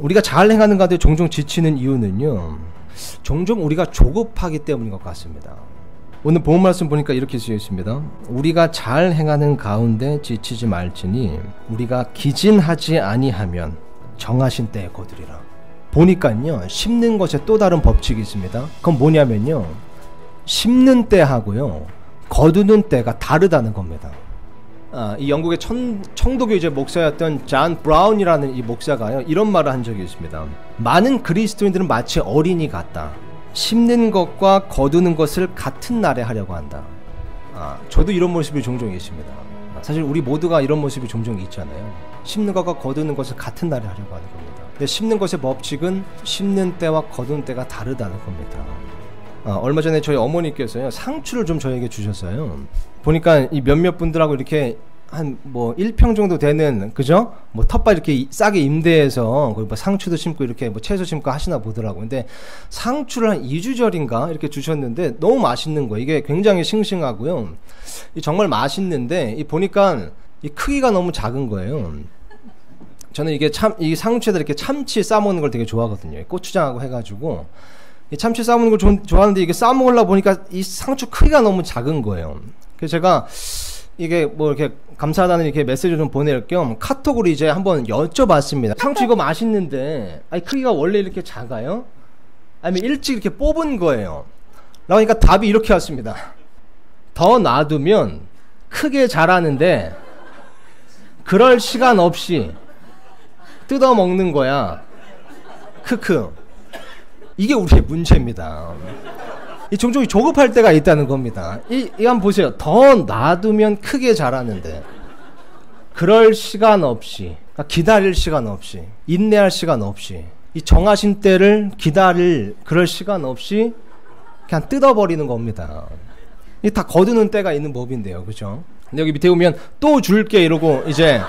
우리가 잘 행하는 가운데 종종 지치는 이유는요, 종종 우리가 조급하기 때문인 것 같습니다. 오늘 본문 말씀 보니까 이렇게 쓰여 있습니다. 우리가 잘 행하는 가운데 지치지 말지니 우리가 기진하지 아니하면 정하신 때에 거두리라. 보니까요, 심는 것에 또 다른 법칙이 있습니다. 그건 뭐냐면요, 심는 때하고요 거두는 때가 다르다는 겁니다. 이 영국의 청도교회 목사였던 존 브라운이라는 이 목사가요, 이런 말을 한 적이 있습니다. 많은 그리스도인들은 마치 어린이 같다. 심는 것과 거두는 것을 같은 날에 하려고 한다. 저도 이런 모습이 종종 있습니다. 사실 우리 모두가 이런 모습이 종종 있잖아요. 심는 것과 거두는 것을 같은 날에 하려고 하는 겁니다. 근데 심는 것의 법칙은 심는 때와 거두는 때가 다르다는 겁니다. 얼마 전에 저희 어머니께서요, 상추를 좀 저에게 주셨어요. 보니까 이 몇몇 분들하고 이렇게 한 뭐 1평 정도 되는, 그죠? 뭐 텃밭 이렇게 싸게 임대해서 거기 뭐 상추도 심고 이렇게 뭐 채소 심고 하시나 보더라고요. 근데 상추를 한 2주 전인가 이렇게 주셨는데 너무 맛있는 거예요. 이게 굉장히 싱싱하고요. 정말 맛있는데 보니까 이 크기가 너무 작은 거예요. 저는 이게 이 상추에다 이렇게 참치 싸먹는 걸 되게 좋아하거든요. 고추장하고 해가지고 이 참치 싸먹는 걸 좋아하는데 이게 싸먹으려고 보니까 이 상추 크기가 너무 작은 거예요. 그래서 제가 이게 뭐 이렇게 감사하다는 이렇게 메시지를 좀 보낼 겸 카톡으로 이제 한번 여쭤봤습니다. 상추 이거 맛있는데 크기가 원래 이렇게 작아요? 아니면 일찍 이렇게 뽑은 거예요? 라고 하니까 답이 이렇게 왔습니다. 더 놔두면 크게 자라는데 그럴 시간 없이 뜯어 먹는 거야. 크크. 이게 우리의 문제입니다. 종종 조급할 때가 있다는 겁니다. 이 한번 보세요. 더 놔두면 크게 자라는데 그럴 시간 없이, 기다릴 시간 없이, 인내할 시간 없이, 이 정하신 때를 기다릴 그럴 시간 없이 그냥 뜯어버리는 겁니다. 이 다 거두는 때가 있는 법인데요, 그죠? 여기 밑에 보면 또 줄게 이러고 이제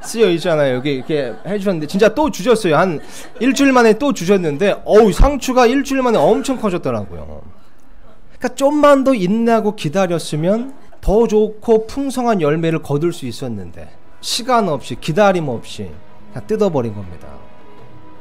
쓰여 있잖아요. 여기 이렇게 해주셨는데 진짜 또 주셨어요. 한 일주일 만에 또 주셨는데 상추가 일주일 만에 엄청 커졌더라고요. 그러니까 좀만 더 인내하고 기다렸으면 더 좋고 풍성한 열매를 거둘 수 있었는데 시간 없이 기다림 없이 그냥 뜯어버린 겁니다.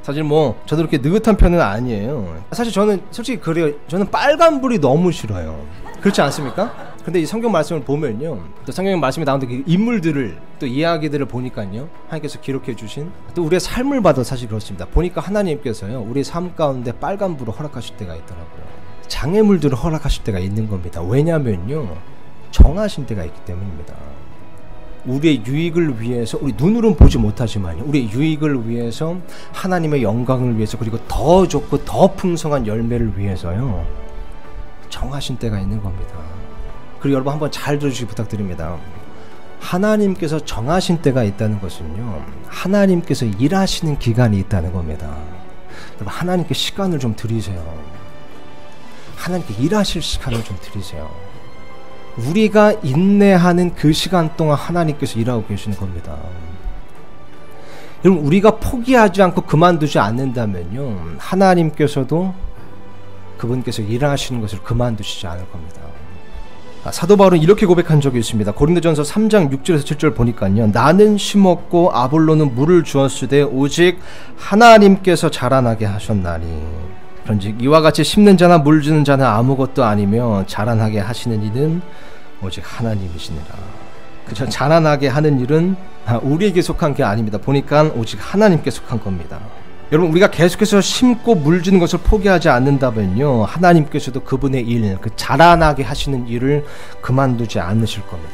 사실 뭐 저도 그렇게 느긋한 편은 아니에요. 사실 저는 솔직히 그래요. 저는 빨간불이 너무 싫어요. 그렇지 않습니까? 근데 이 성경 말씀을 보면요, 또 성경 말씀에 나오는 그 인물들을, 또 이야기들을 보니까요, 하나님께서 기록해 주신 또 우리의 삶을 봐도 사실 그렇습니다. 보니까 하나님께서요, 우리의 삶 가운데 빨간불을 허락하실 때가 있더라고요. 장애물들을 허락하실 때가 있는 겁니다. 왜냐면요, 정하신 때가 있기 때문입니다. 우리의 유익을 위해서, 우리 눈으로는 보지 못하지만요, 우리의 유익을 위해서, 하나님의 영광을 위해서, 그리고 더 좋고 더 풍성한 열매를 위해서요, 정하신 때가 있는 겁니다. 그리고 여러분 한번 잘 들어주시기 부탁드립니다. 하나님께서 정하신 때가 있다는 것은요, 하나님께서 일하시는 기간이 있다는 겁니다. 여러분, 하나님께 시간을 좀 드리세요. 하나님께 일하실 시간을 좀 드리세요. 우리가 인내하는 그 시간 동안 하나님께서 일하고 계시는 겁니다. 여러분, 우리가 포기하지 않고 그만두지 않는다면요, 하나님께서도 그분께서 일하시는 것을 그만두시지 않을 겁니다. 사도 바울은 이렇게 고백한 적이 있습니다. 고린도전서 3장 6절에서 7절 보니까요, 나는 심었고 아볼로는 물을 주었으되 오직 하나님께서 자라나게 하셨나니 그런즉 이와 같이 심는 자나 물 주는 자는 아무것도 아니며 자라나게 하시는 이는 오직 하나님이시니라. 그저 자라나게 하는 일은 우리에게 속한 게 아닙니다. 보니까 오직 하나님께 속한 겁니다. 여러분, 우리가 계속해서 심고 물 주는 것을 포기하지 않는다면요, 하나님께서도 그분의 일, 그 자라나게 하시는 일을 그만두지 않으실 겁니다.